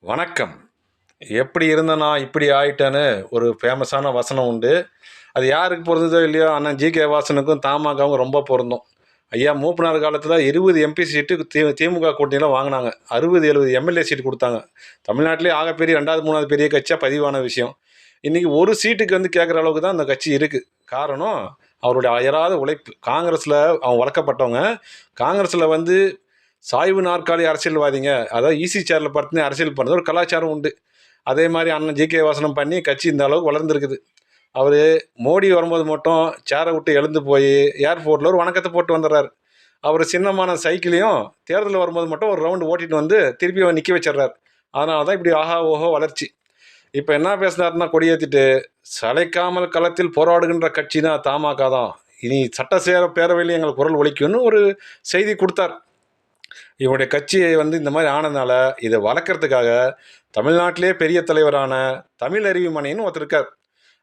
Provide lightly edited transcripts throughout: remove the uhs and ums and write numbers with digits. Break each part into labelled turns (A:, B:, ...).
A: வணக்கம். எப்படி இருந்தேனா, இப்படி ஆயிட்டேன்னு ஒரு ஃபேமஸான வசனம் உண்டு. அது யாருக்கு பொருந்துதோ இல்லையோ, அண்ணன் ஜி.கே. வாசனுக்கும் தமாகாவுக்கும் ரொம்ப பொருந்தும். ஐயா மூப்பனார் காலத்தில 20 எம்பி சீட்டு திமுக கூட்டணியில வாங்குனாங்க. 60, 70 எம்எல்ஏ சீட் குடுத்தாங்க. தமிழ்நாட்டிலேயே ஆகப்பெரிய 2வது, 3வது பெரிய கட்சியா பதிவான விஷயம். இன்னைக்கு ஒரு சீட்டுக்கு வந்து கேட்குற அளவுக்கு தான் அந்த கட்சி இருக்கு. காரணம், அவருடைய அயராத உழைப்பு. காங்கிரஸ்ல அவங்க வளர்க்கப்பட்டவங்க. காங்கிரஸ்ல வந்து சாய்வு நாற்காலி அரசியல்வாதிங்க. அதாவது ஈசி சேர்ல படுத்துனே அரசியல் பண்ணுறது ஒரு கலாச்சாரம் உண்டு. அதே மாரி அண்ணன் ஜி.கே. வாசனம் பண்ணி கட்சி இந்த அளவுக்கு வளர்ந்துருக்குது. அவரு மோடி வரும்போது மட்டும் சேர விட்டு எழுந்து போய் ஏர்போர்ட்ல ஒரு வணக்கத்த போட்டு வந்துடுறாரு. அவரு சின்னமான சைக்கிளையும் தேர்தல் வரும்போது மட்டும் ஒரு ரவுண்டு ஓட்டிட்டு வந்து திருப்பி நிக்க வச்சிடுறாரு. அதனால தான் இப்படி ஆஹா ஓஹோ வளர்ச்சி. இப்ப என்ன பேசினாருன்னா கொடியேத்திட்டு, சளைக்காமல் களத்தில் போராடுகின்ற கட்சினா தமாகா தான். இனி சட்டசேர பேரவையில எங்கள் குரல் ஒலிக்கும்னு ஒரு செய்தி குடுத்தார். இவருடைய கட்சியை வந்து இந்த மாதிரி ஆனதுனால இதை வளர்க்கறதுக்காக தமிழ்நாட்டிலே பெரிய தலைவரான தமிழ் அறிவுமணின்னு ஒருத்தர் இருக்கார்.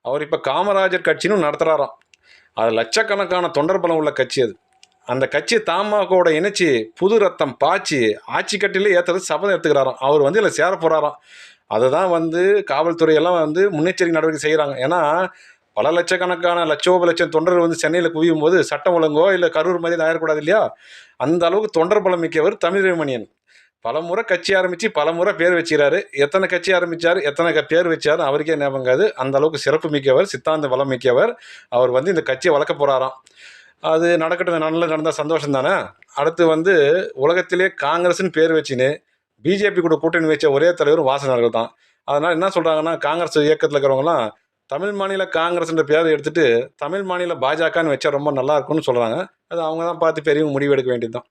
A: அவர் இப்போ காமராஜர் கட்சின்னு நடத்துகிறாராம். அது லட்சக்கணக்கான தொண்டர் பலம் உள்ள கட்சி அது. அந்த கட்சி தமாகோட இணைச்சி புது ரத்தம் பாய்ச்சி ஆட்சி கட்டிலே ஏற்றுறது சபதம் எடுத்துக்கிறாராம். அவர் வந்து இதில் சேர போகிறாராம். அதை தான் வந்து காவல்துறையெல்லாம் வந்து முன்னெச்சரிக்கை நடவடிக்கை செய்கிறாங்க. ஏன்னா பல லட்சக்கணக்கான லட்சோப லட்சம் தொண்டர்கள் வந்து சென்னையில் குவியும் போது சட்டம் ஒழுங்கோ இல்லை கரூர் மாதிரி ஆயிடக்கூடாது இல்லையா? அந்த அளவுக்கு தொண்டர் பலம் மிக்கவர் தமிழ்மணியன். பல முறை கட்சி ஆரம்பித்து பல முறை பேர் வச்சுக்கிறாரு. எத்தனை கட்சி ஆரம்பித்தார், எத்தனை பேர் வச்சார் அவருக்கே ஞாபகங்காது. அந்த அளவுக்கு சிறப்பு மிக்கவர், சித்தாந்த பலம் மிக்கவர். அவர் வந்து இந்த கட்சியை வளர்க்க போகிறாராம். அது நடக்கட்டும், நல்லா நடந்தால் சந்தோஷம் தானே. அடுத்து வந்து உலகத்திலே காங்கிரஸ்ன்னு பேர் வச்சுன்னு பிஜேபி கூட கூட்டணி வச்ச ஒரே தலைவர் வாசனர்கள் தான். அதனால் என்ன சொல்கிறாங்கன்னா, காங்கிரஸ் இயக்கத்தில் இருக்கிறவங்களாம் தமிழ் மாநில காங்கிரஸ்ன்ற பேரை எடுத்துட்டு தமிழ் மாநில பாஜகன்னு வச்சா ரொம்ப நல்லா இருக்கும்னு சொல்கிறாங்க. அது அவங்க தான் பார்த்து பெரியவங்க முடிவு எடுக்க வேண்டியது தான்.